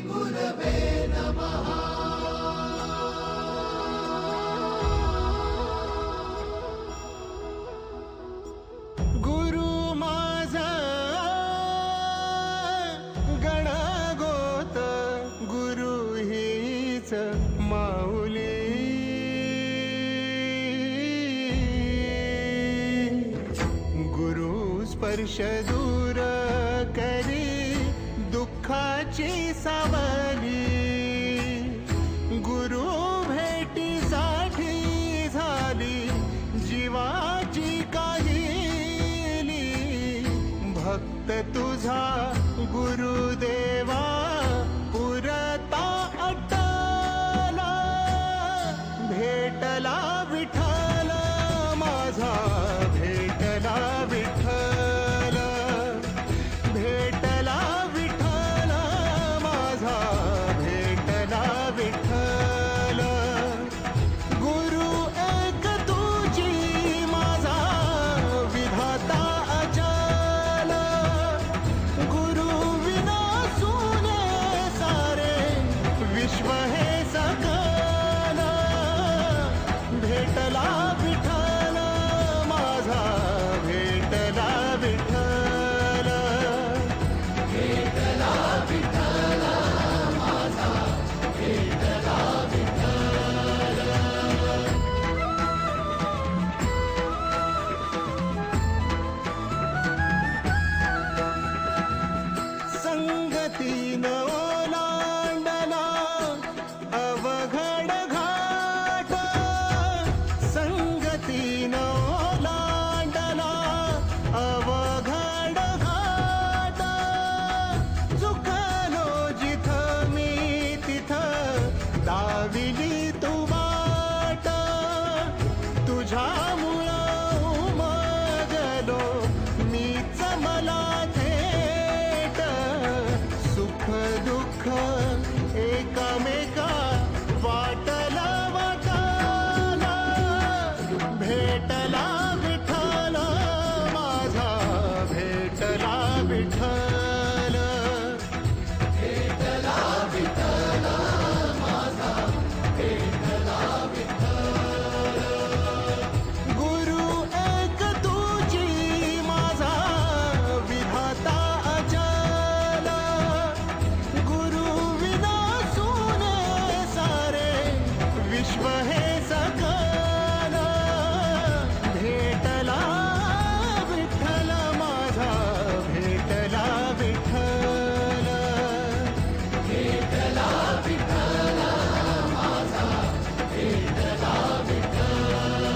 गुरवे नमः। गुरु माझा गणगोत, गुरु हीच माऊली। गुरु स्पर्श दूर करी दुःखाची सावली। गुरु भेटीसाठी झाली जीवाची काहिली। भक्त तुझा गुरुदेवा पुरता अटला। भेटला विठ्ठल माझा, भेटला विठ्ठल, भेटला विठ्ठल माझा, भेटला विठ्ठल। गुरु एक तुझी माझा विधाता अचल। गुरु विना सुने सारे विश्व हे सकल। भेटला विठ्ठल माझा, भेटला विठ्ठल, भेटला विठ्ठल माझा, भेटला विठ्ठल। संगतीन ओलांडला अवघड घाट। संगतीन ओलांडला अवघड घाट। चुकलो जिथं मी तिथं दाविली तू वाट। तुझ्यामुळं उमगलो मीच मला थेट। सुख दुःख एकामेका वाटला वाटाला। भेटला विठ्ठल माझा, भेटला विठ्ठल, भेटला विठ्ठल माझा, भेटला विठ्ठल। गुरु एक तुझी माझा विधाता अचल। गुरु विना सुने सारे विश्व हे सकल। भेटला विठ्ठल माझा, भेटला विठ्ठल, भेटला विठ्ठल माझा, भेटला विठ्ठल।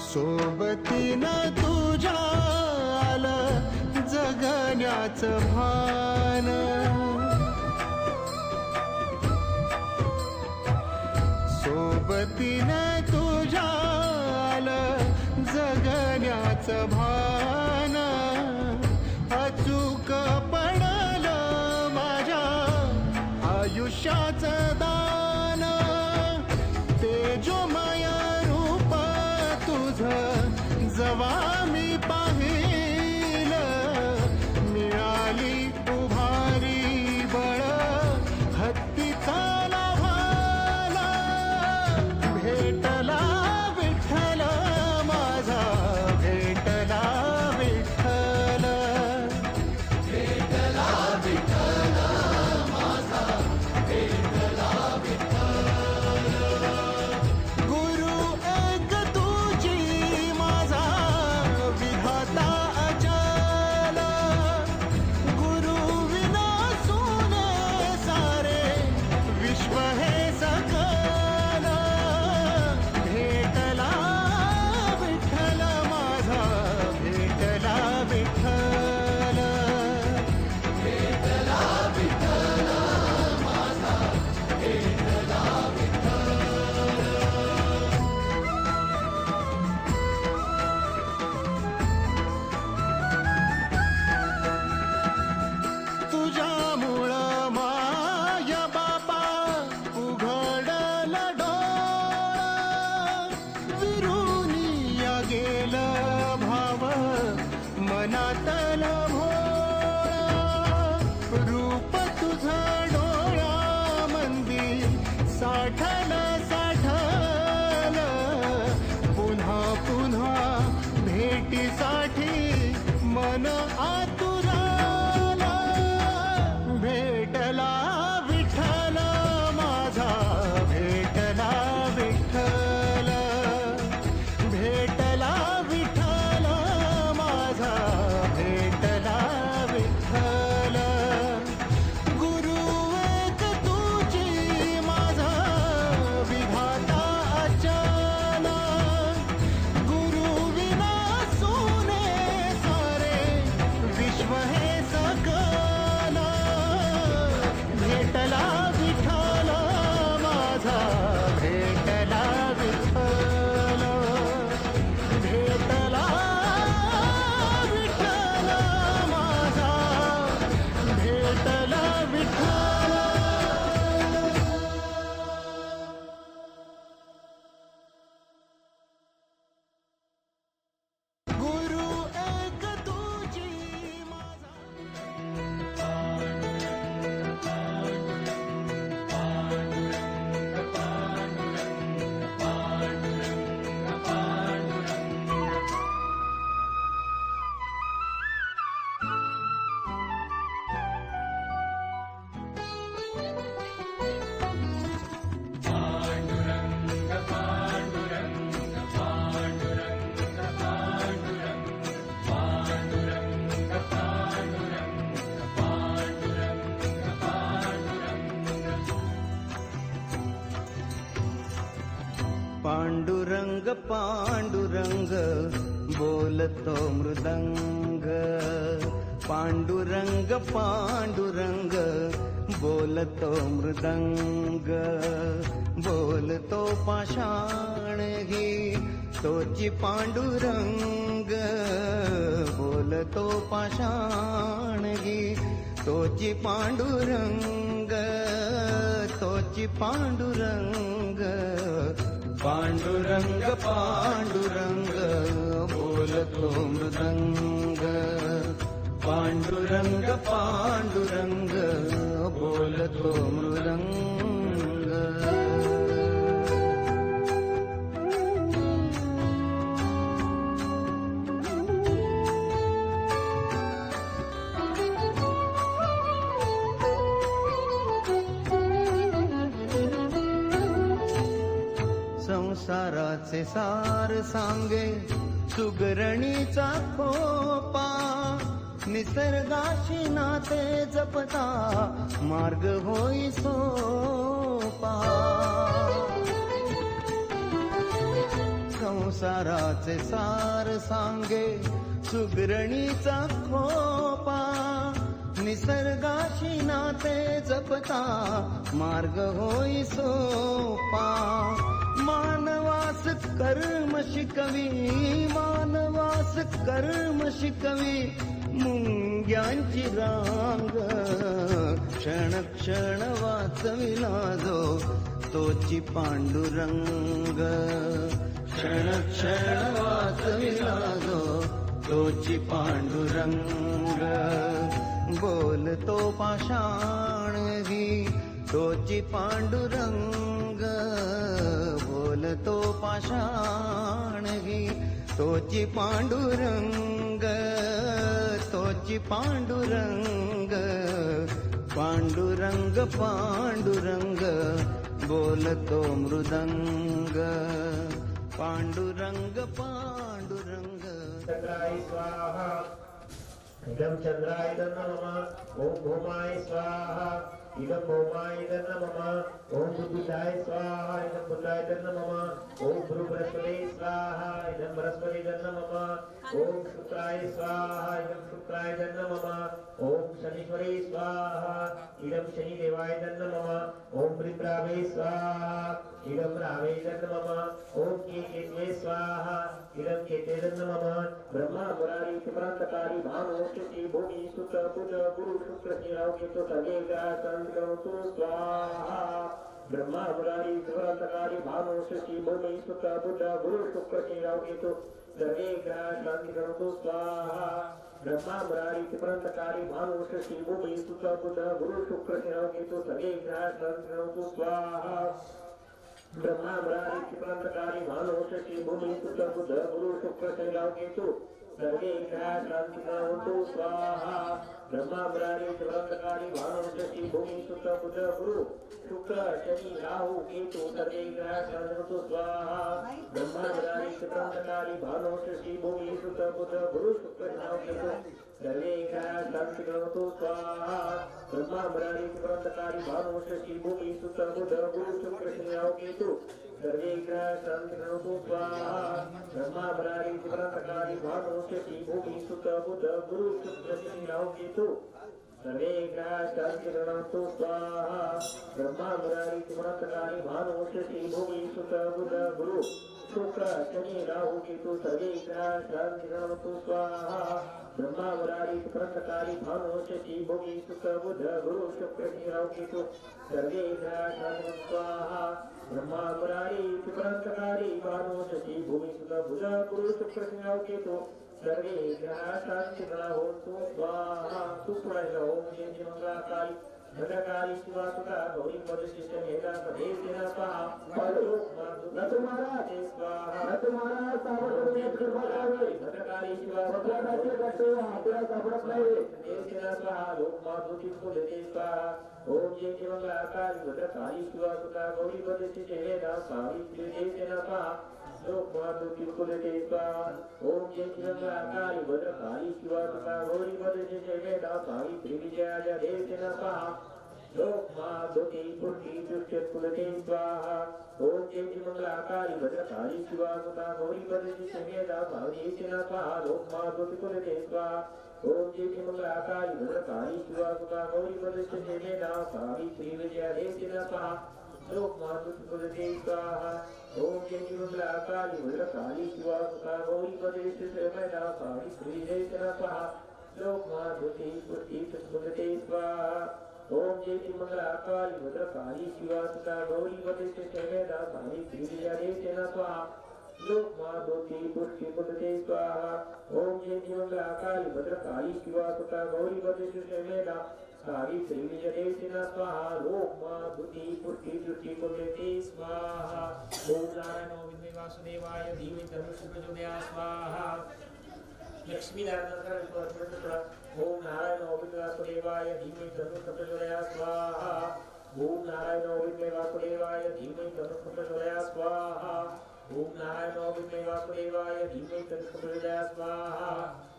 सोबतीनं तुझ्या आलं जगण्याचं भान। सोबतीनं तुझ्या आलं जगण्याचं भान। अचूक पडलं माझ्या आयुष्याचं दान। तेजोमय रूप तुझं जवा मी पाहिलं। मिळाली उभारी बळ हत्तीचा लाव्हाला। भेटला विठ्ठल माझा, भेटला विठ्ठल, भेटला विठ्ठल माझा, भेटला पांडुरंग पांडुरंग बोलतो मृदंग, पांडुरंग पांडुरंग बोलतो मृदंग, बोलतो पाषाण घे तोची पांडुरंग, बोलतो पाषाण घे तोची पांडुरंग, तोची पांडुरंग. पांडुरंग पांडुरंग बोलतो मृदंग, पांडुरंग पांडुरंग बोलतो मृदंग. संसाराचे सार सांगे सुगरणीचा खोपा, निसर्गाशी नाते जपता मार्ग होई सोपा. संसाराचे सार सांगे सुगरणीचा खोपा, निसर्गाशी नाते जपता मार्ग होई सोपा. मानवास कर्म शिकवी, मानवास कर्म शिकवी मुंग्यांची रांग, क्षण क्षण वाचविला जो तोची पांडुरंग, क्षण क्षण वाचविला जो तोची पांडुरंग. बोलतो पाषाण घे तोची पांडुरंग, बोलतो पाषाण घे तोची पांडुरंग, तोची पांडुरंग. पांडुरंग पांडुरंग बोलतो मृदंग, पांडुरंग पांडुरंग. चंद्राय स्वाहा इदं चंद्राय नमः. ओम भौमाय स्वाहा इदं भौमाय नमः. ओम बुद्धाय स्वाहा इदं बुद्धाय नमः. ओम बृहस्पते स्वाहा इदं बृहस्पते नमः. ओम शुक्राय स्वाहा इदं शुक्राय नमः. ओम शनीश्वरे स्वाहा इदं शनिदेवाय नमः. ओम विप्रावे स्वाहा इदं रावे नमः. ओम केतवे स्वाहा इदं केते नमः. ब्रह्मा मुरारी त्रिपुरांतकारी भानु शुचि भूमि सुत्र पुज गुरु शुक्र शिराव केतु सर्वे ग्रह संकरोतु स्वाहा. ब्रह्मा मुरारी त्रिपुरांतकारी भानु शुचि भूमि सुत्र पुज गुरु शुक्र शिराव केतु सर्वे ग्रह संकरोतु स्वाहा. ब्रह्मा मुरारी त्रिपुरांतकारी भानु शुचि भूमि सुत्र पुज गुरु शुक्र शिराव केतु सर्वे ग्रह संकरोतु स्वाहा. ब्रह्मा मुरारी त्रिपुरांतकारी भानु शुचि भूमि सुत्र पुज गुरु शुक्र शिराव केतु सर्वे ग्रह संकरोतु स्वाहा. ब्रह्मा मुरारी त्रिपुरांतकारी भानु शुचि भूमि सुत्र पुज गुरु शुक्र शनि राहु केतु सर्वे ग्रह संकरोतु स्वाहा. ब्रह्मा मुरारी त्रिपुरांतकारी भानु शुचि भूमि सुत्र पुज गुरु शुक्र शिराव केतु सर्वे ग्रह संकरोतु स्वाहा. ब्रह्मा मुरारी त्रिपुरांतकारी भानु शुचि भूमि सुत्र पुज गुरु शुक्र शिराव केतु सर्वे ग्रह संकरोतु स्वाहा. ब्रह्मा मुरारी त्रिपुरांतकारी भानु शुचि भूमि सुत्र पुज गुरु शुक्र शिराव केतु सर्वे ग्रह संकरोतु स्वाहा. ब्रह्मा मुरारी त्रिपुरांतकारी भानु शुचि भूमि सुत्र पुज गुरु शुक्र शनि राहु केतु सर्वे ग्रह संकरोतु स्वाहा. ब्रह्मा मुरारी त्रिपुरांतकारी भानु शुचि भूमि सुत्र पुज गुरु शुक्र शनि राहु केतु सर्वे ग्रह संकरोतु स्वाहा. ब्रह्मा मुरारी त्रिपुरांतकारी भानु शुचि भूमि सुत्र पुज गुरु शुक्र शनि राहु केतु सर्वे ग्रह संकरोतु स्वाहा. सुप्राय ओम जय मंगलाकाली भद्रकाली शिवा सुता गौरी पदशिष्ट मेधा पदेशेन स्वाहा. न तुम्हारा स्वाहा न तुम्हारा सावध में कृपाकारी भद्रकाली शिवा भद्रकाली करते हो आपला सापडत नाही पदेशेन स्वाहा. लोक माधुकी फुलते स्वाहा. ओम जय मंगलाकाली भद्रकाली शिवा सुता गौरी पदशिष्ट मेधा पदेशेन स्वाहा. लोक माधुकी फुलते स्वाहा. ओम जय मंगलाकाली भद्रकाली शिवा सुता गौरी पदशिष्ट मेधा पदेशेन स्वाहा. लोकमा दोती पुष्टी दुष्ट कुलते स्वाहा ओम जय मंगलाकारी भद्रकाली शिवा सुता गौरी पदति समेदा भावनेति न स्वाहा लोकमा दोती कुलते स्वाहा ओम जय मंगलाकारी भद्रकाली शिवा सुता गौरी पदति समेदा सावित्री विजयेति न स्वाहा लोकमा दोती कुलते स्वाहा ओम जय मंगलाकारी भद्रकाली शिवा सुता गौरी पदति समेदा सावित्री विजयेति न स्वाहा लोकमा दोती पुष्टी दुष्ट कुलते स्वाहा ओम जय मंगलाकारी भद्रकाली शिवा सुता गौरी पदति समेदा सावित्री विजयेति न स्वाहा लोकमा दोती पुष्टी कुलते स्वाहा ओम जय मंगलाकारी भद्रकाली शिवा सुता गौरी पदति समेदा सावित्री विजयेति न स्वाहा लोकमा दोती पुष्टी दुष्टी कुलते स्वाहा ओम नारायणो विद्महे वासुदेवाय धीमहि तन्नो प्रचोदयात् स्वाहा लक्ष्मी नारायण ओम नारायण विद्महे वासुदेवाय धीमहि तन्नो प्रचोदयात् स्वाहा ओम नारायण विद्महे वासुदेवाय धीमहि तन्नो प्रचोदयात् स्वाहा ओम नारायण विद्महे वासुदेवाय धीमहि तन्नो प्रचोदयात् स्वाहा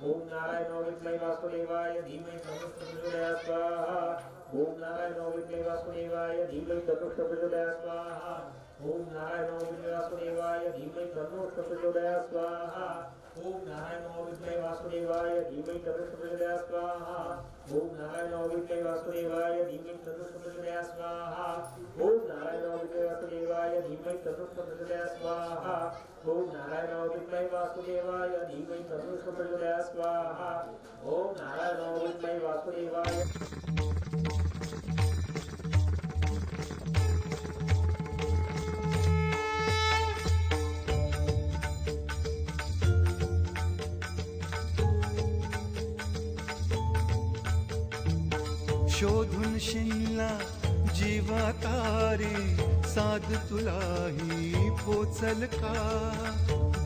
ओम नारायण विद्महे वासुदेवाय धीमहि तन्नो प्रचोदयात् स्वाहा ओम नारायण विद्महे वासुदेवाय धीमहि तन्नो प्रचोदयात् स्वाहा ओम नारायण विद्महे वासुदेवाय धीमहि तन्नो प्रचोदयात् स्वाहा ओम नारायण विद्महे वासुदेवाय धीमहि तन्नो प्रचोदयात् स्वाहा ओम नारायण विद्महे वासुदेवाय धीमहि तन्नो प्रचोदयात् स्वाहा ओम नारायण विद्महे वासुदेवाय धीमहि तन्नो प्रचोदयात् स्वाहा ओम नारायण विद्महे वासुदेवाय धीमहि तन्नो प्रचोदयात् स्वाहा ओम नारायण विद्महे वासुदेवाय शोधून शिनला जीवातारे साध तुलाही पोचल का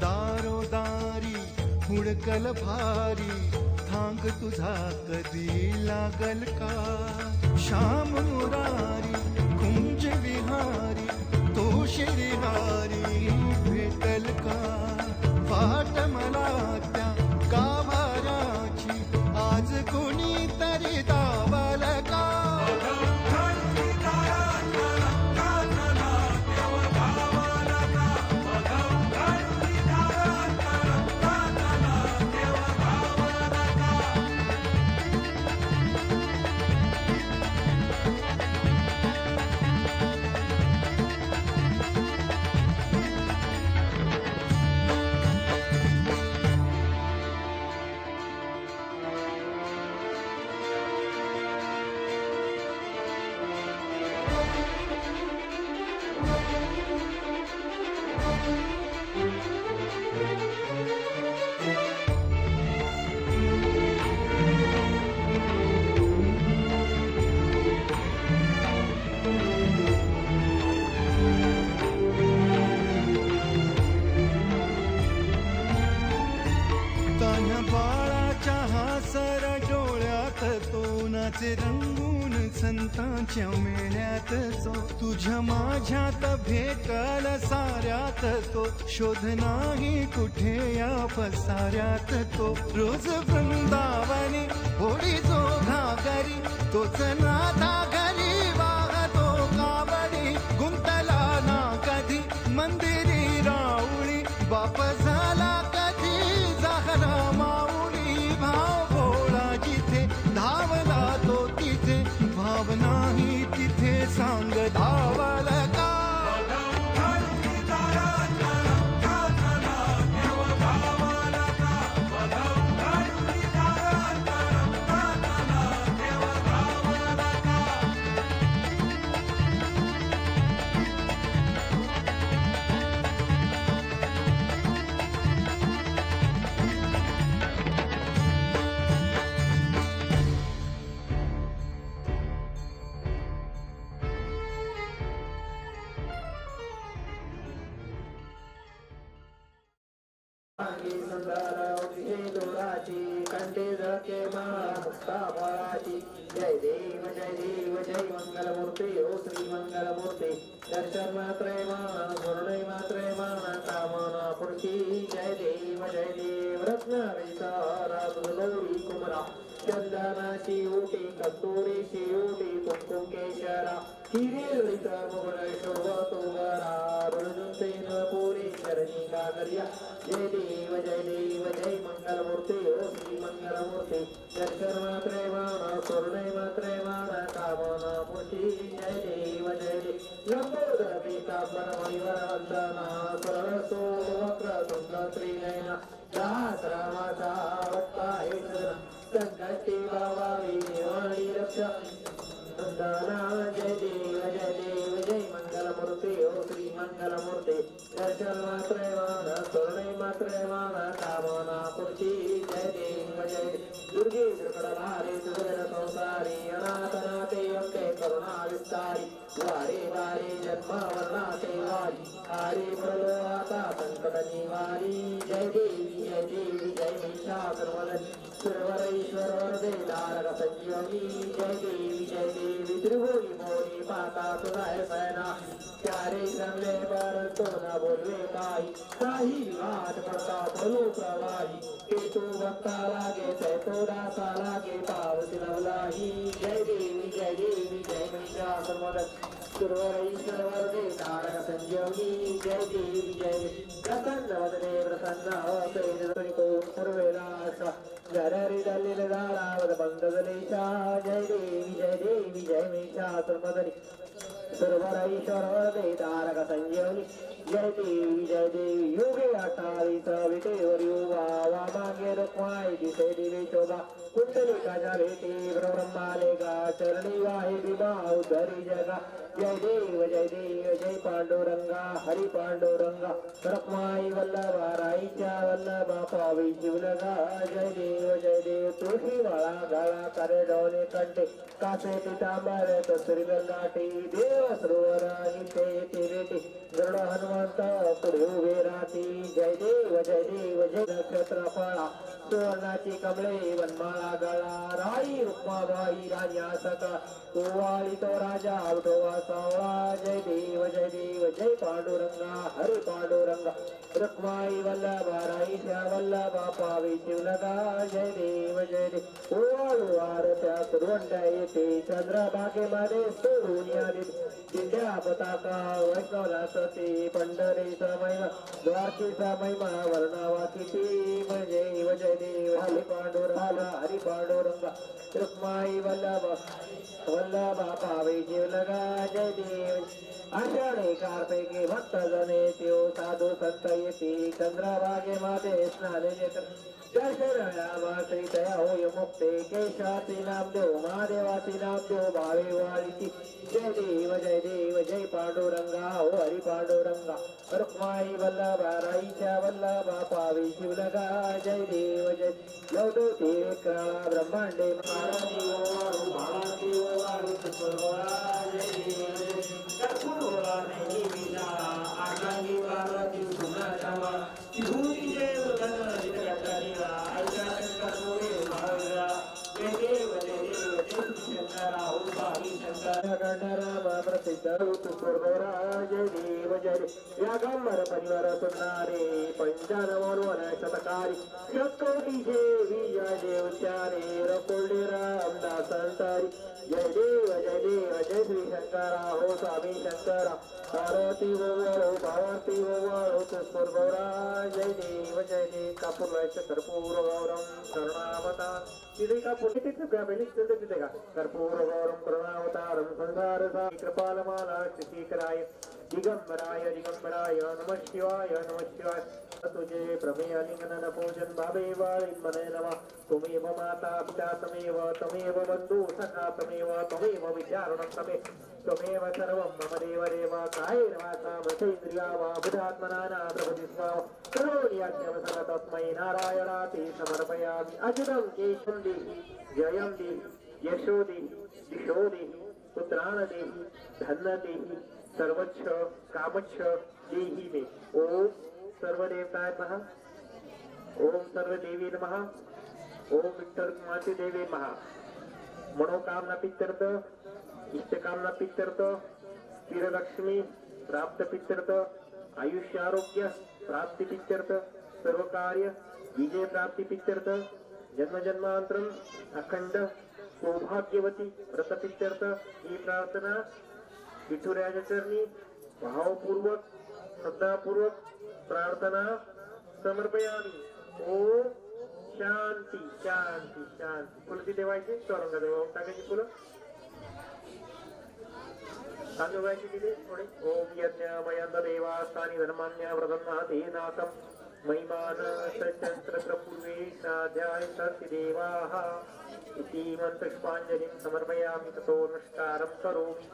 दारोदारी हुडकल भारी थांग तुझा कधी लागल का श्याम मुरारी कुंज विहारी तो श्रीहारी भेटल का वाट मला त्या गाभाराची आज कोणी तरी दावल का तोनाचे रंगून संतांच्या मेळ्यात जो तुझ्या माझ्यात भेटल साऱ्यात तो शोध नाही कुठे या पसाऱ्यात तो रोज वृंदावनी होडी जो घागरी तोच नाथा घरी वाहतो कावडी गुंतला ना कधी मंदिरी राऊळी बाप झाला कधी जाहरा माऊली भाव भोळा जिथे धावला तो तिथे भाव नाही तिथे सांग धावल का जय देव जय मंगलमूर्ते ओ श्री मंगलमूर्ते दर्शन मात्रे मान गुरुणे मात्रे मान कामना पुरुषी जय देव रत्न विचारा गौरी कुमरा चंदनाची ओटी कस्तुरीची ओटी कुंकुम केशरा हिरे मुगळ शोभतो बरा बळजुंतेन पुरी चरणी गागर्या जय देव जय मंगलमूर्ती ओ श्री मंगलमूर्ती दर्शन मात्रे मान करुणे मात्रे मान कामना मूर्ती जय देव लंबोदर पीतांबर मणिवर वंदना सरळ सोम वक्र तुंग त्रिनयना सहस्रमासा वक्ता हेतन संकष्टी भावावी निर्वाणी रक्षा वंदना जय देव जय मंगलमूर्ती ओ श्री मंगलमूर्ती दर्शन मात्रे मान करुणे मात्रे मान कामना पूर्ती जय देव दुर्गे दुर्गणधारी दुर्गण संसारी अनाथनाथे अंके करुणा विस्तारी वारे वारे जन्म वर्णाते वारी हरे प्रलोहाता संकट निवारी जय देवी जय महिषासुरमर्दिनी सुरवरेश्वर वरदे तारक संजीवनी जय देवी त्रिभुवनी मोरी पाता सुधाय सैना चारे जमले परंतु न बोलवे काही विवाद पडता बोलू प्रवाही केतू भक्ता लागे तैतो दासा लागे पावती नवलाही जय देवी जय महिषासुरमर्दिनी सुरवरेश्वर वरदे तारक संजीवनी जय देवी प्रसन्न वदने प्रसन्न होते सर्वेलास घररी दलिल दारावद बंदलेशा जय देवी जय महिषासुरमर्दिनी सुरवरेश्वर वरदे तारक संजीवनी जय देवी योगे अटाळीस विटेवर युवा वामागे रुक्माई दिसे दिवे शोभा कुंडलिकाच्या भेटी ब्रह्माले गा चरणी वाहे विभा उद्धरी जगा जय देव जय पांडुरंगा हरी पांडुरंगा रखमाई वल्लभा राईच्या वल्लभा पावी शिवलगा जय देव तुळशी माळा गाळा करे डोले कंटे कासे पितांबर कसरी गंगाटी देव सरोवर निते तिरेटी गरुड हनुमंत पुढे उभे राहती जय देव जय नक्षत्र फळा सुवर्णाची कमळे वनमाळा गळा राई रुक्माबाई राजा सका कुवाळी तो राजा आवडोवा सावळा जय देव जय पांडुरंगा हरे पांडुरंगा रुक्माई वल्लभा राईच्या वल्लभा पावी शिवलगा जय देव ओवाळू आरत्या सुरवंड्या येते चंद्रभागेमध्ये सोडून या दिंड्या पताका वैष्णवला सती पंढरीचा महिमा द्वारकीचा महिमा वर्णावा किती जय देव हरी पांडुरंगा हरी पांडुरंगा रुक्माई वल्लभा पावे जीवलगा जय देव आषाढी कार्तिके भक्त जने त्यो साधू संत येते चंद्रभागे मध्ये स्नान दर्शनया श्रीतया होय मुक्ते केशाची नामदेव महादेवाची नामदेव भावे वाळीची जय देव जय पांडुरंगा हो हरी पांडुरंगा रुक्माई वल्लभा राईच्या वल्लभा पावी शिवलगा जय देव लवदोती विक्राळा ब्रह्मांडे महाराजी ओवाळू भावाची ओवाळू जय देव कर्पूरा नाही विना आकांगी पार्वती सुनाशावा विभूती जय वदन जगत्तरिवा आयशा कर्पूरे भावरा जय देव शंकरा हो स्वामी शंकर गणरामा प्रसिद्ध ऋतुस्वर्गोरा जय देव व्यागंबर परिवार सुनारे पंचानवन शतकारी शतकोटीचे विजय देवचारे रकोल्डे रामदास अंतारी जय देव जय श्री शंकरा हो स्वामी शंकरा पार्वती ओवाळो भावार्थी ओवाळो स्वर्गोरा जय देव कापूर कर्पूर गौरम करुणावता तिथे का पुढे तिथे का कर्पूर गौरम करुणावतारम संसार कृपालमाला श्रीकराय दिगंबराय नमः शिवाय तुझे प्रमेय लिंगन पूजन भावे वाळिन्मने नमः त्वमेव माता पिता तमेव बंधु सखा तमेव विचारणं त्वमेव सर्वं मम देव कायेन वाचा मनसेन्द्रिया वा बुधात्मना प्रभुति स्वाहा करोमि तस्मै नारायणाते समर्पयामि अच्युतं केशवं देहि जयं देहि यशो देहि दिशो देहि पुत्रान् देहि धन देहि सर्वच्छ कामच्छ देहि मे ओम सर्व देवताय महा ओम सर्व देवी नमः ओम विठ्ठल माते देवी महा मनोकामना पित्यर्थ इष्टकामना पित्यर्थ स्थिरलक्ष्मी प्राप्त पित्यर्थ आयुष्य आरोग्य प्राप्ती पित्यर्थ सर्व कार्य विजय प्राप्ती पित्यर्थ जन्मजन्मांतरम अखंड सौभाग्यवती व्रतपित्यर्थ ही प्रार्थना विठुरायाच्या चरणी भावपूर्वक श्रद्धापूर्वक प्रार्थना समर्पयामी. ओम शांती शांती शांती. फुलं तिथे व्हायची चौरंगाजवळ टाकायची फुलं सांगवायची तिथे थोडे. ओम यज्ञ मयंद देवास्थानी धर्मान्य व्रतन्नाथे नाथम महिमान सचंत्र पूर्वे साध्याय सति देवाः इति मंत्रपुष्पांजलिं समर्पयामि. ततो नमस्कारं करोमि.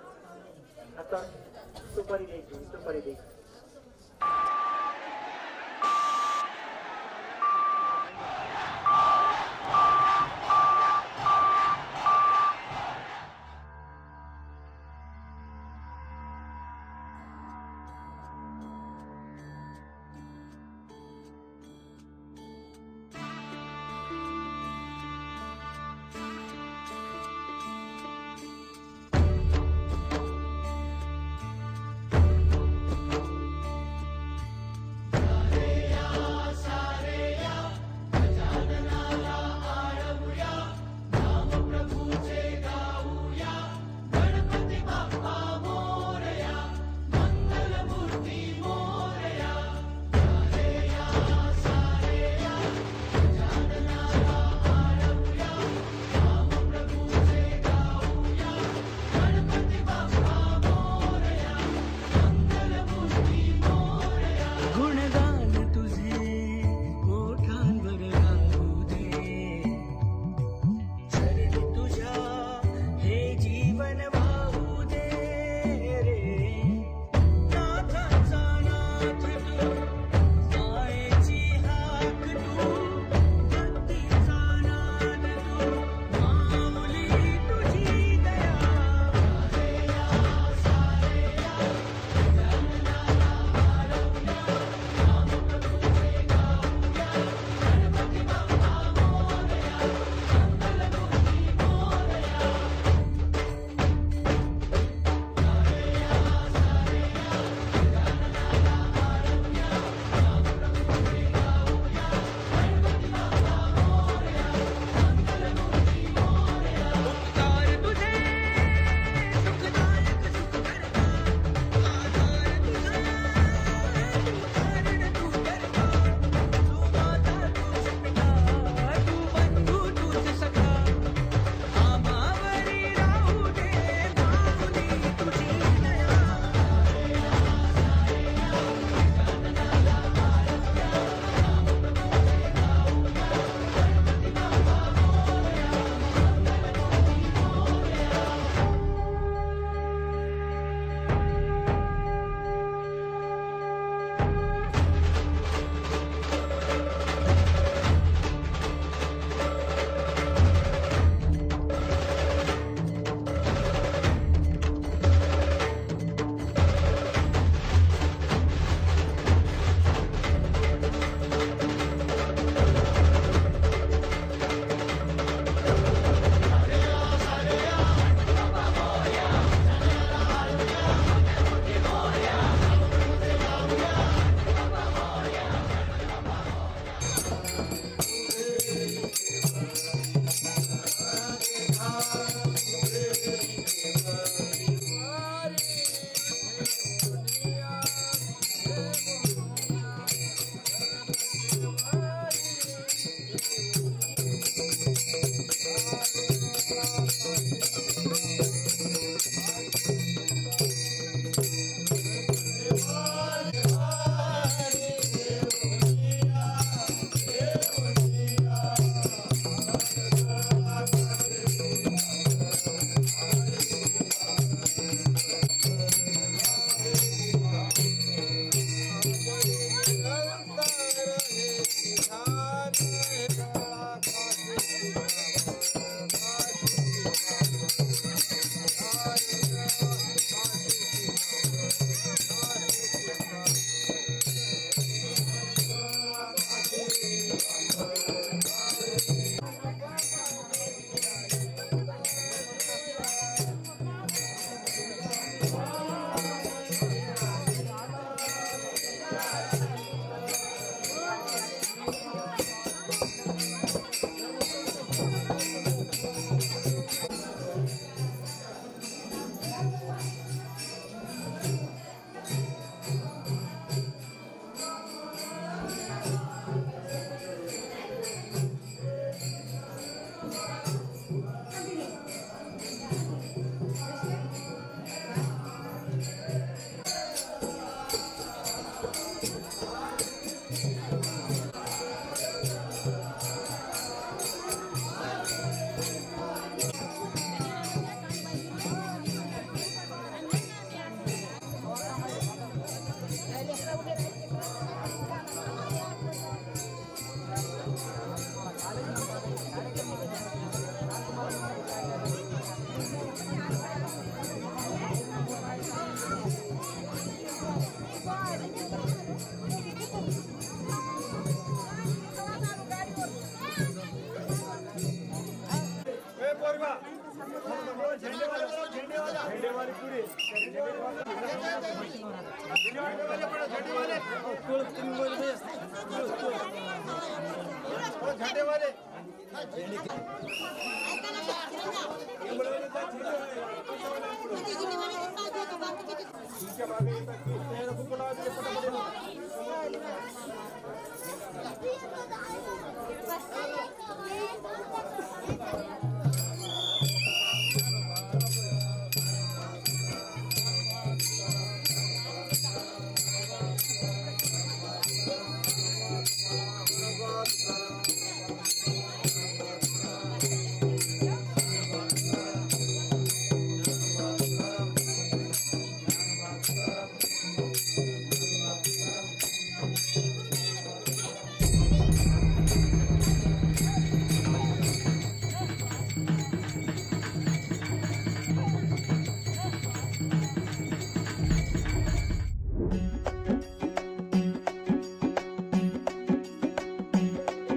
आता सुपारी द्यायची सुपारी द्यायची.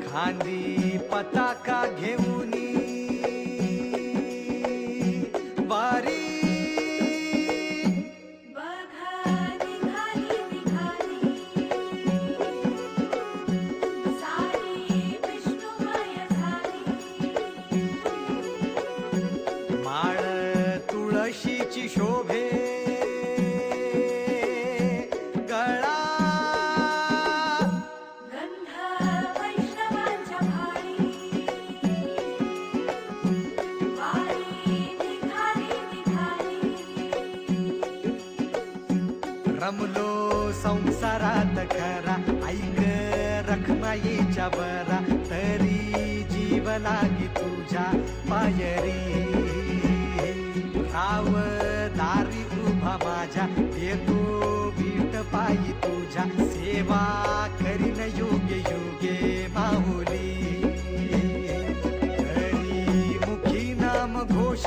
खांदी पताका घेऊनी वारी माळ तुळशीची शोभे गळा रमलो संसारात खरा ऐक रखमाईच्या बरा तरी जीव लागी तुझ्या पायरी राव दारी उभा माझ्या येतो बीट पायी तुझ्या सेवा करीन योगे योगे माहुली हरी मुखी नाम घोष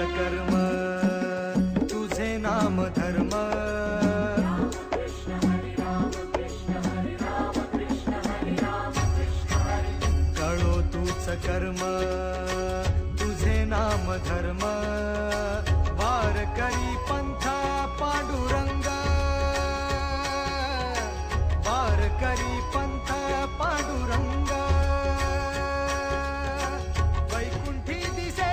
कर्म तुझे नाम धर्म कळो तूच कर्म तुझे नाम धर्म वार करी पंथा पांडुरंग वार करी पंथा पांडुरंग वैकुंठी दिसे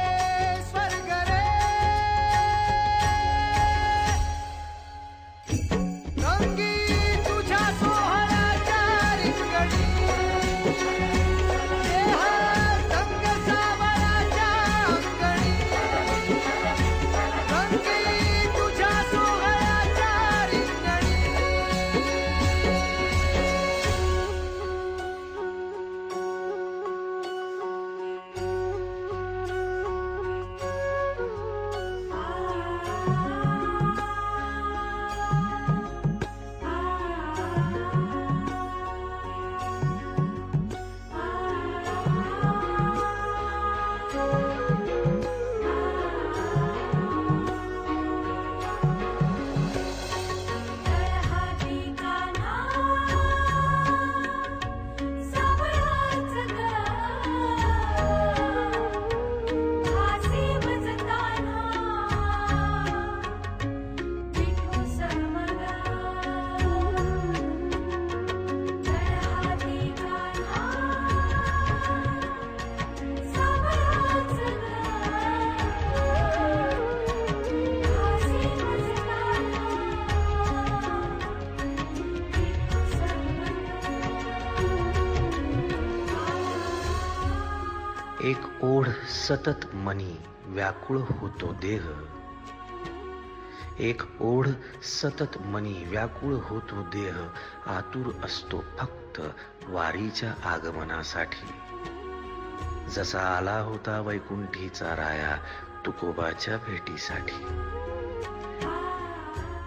एक ओढ सतत मनी व्याकुळ होतो देह, एक ओढ सतत मनी व्याकुळ होतो देह, आतुर असतो फक्त होतं वारीच्या आगमनासाठी. जसा आला होता वैकुंठीचा राया तुकोबाच्या भेटीसाठी.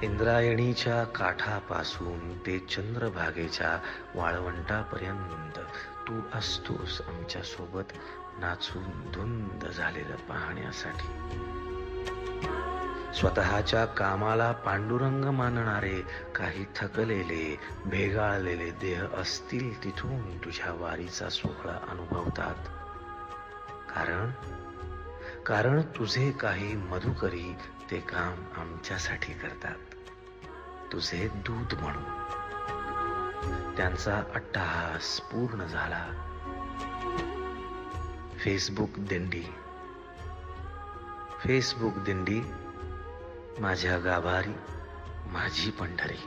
इंद्रायणीच्या काठापासून ते चंद्रभागेच्या वाळवंटापर्यंत तू असतोस आमच्या सोबत नाचून धुंद झालेलं पाहण्यासाठी. स्वतःच्या कामाला पांडुरंग मानणारे काही थकलेले भेगाळलेले देह असतील तिथून तुझ्या वारीचा सोहळा अनुभवतात. कारण तुझे काही मधुकरी ते काम आमच्यासाठी करतात, तुझे दूत म्हणून. त्यांचा अट्टहास पूर्ण झाला. फेसबुक दिंडी माझ्या गाभारी माझी पंढरी.